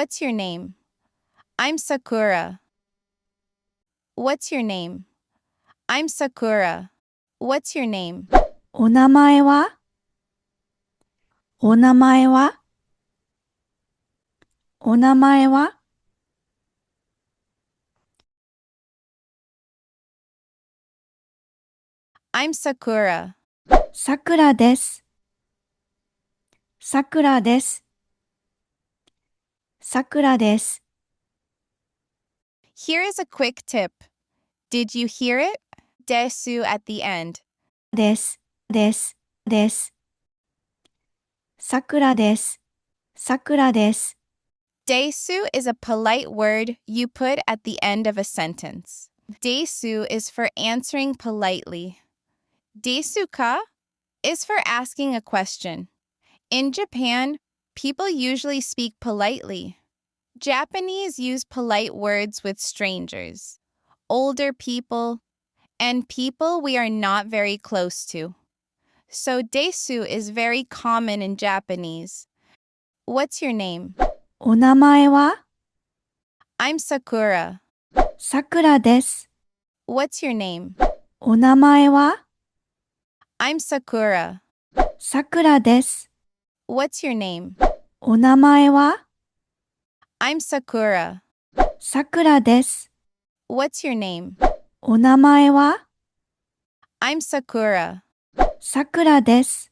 What's your name? I'm Sakura. What's your name? I'm Sakura. What's your name? お名前は？お名前は？お名前は？ I'm Sakura. さくらです。さくらです。さくらです。 Here is a quick tip. Did you hear it? Desu at the end. です。です。です。さくらです。さくらです。 Desu is a polite word you put at the end of a sentence. Desu is for answering politely. Desu ka is for asking a question. In Japan, people usually speak politely. Japanese use polite words with strangers, older people, and people we are not very close to. So desu is very common in Japanese. What's your name? お名前は？ I'm Sakura. さくらです。 What's your name? お名前は？ I'm Sakura. さくらです。 What's your name? お名前は？ I'm Sakura. さくらです。 What's your name? お名前は？ I'm Sakura. さくらです。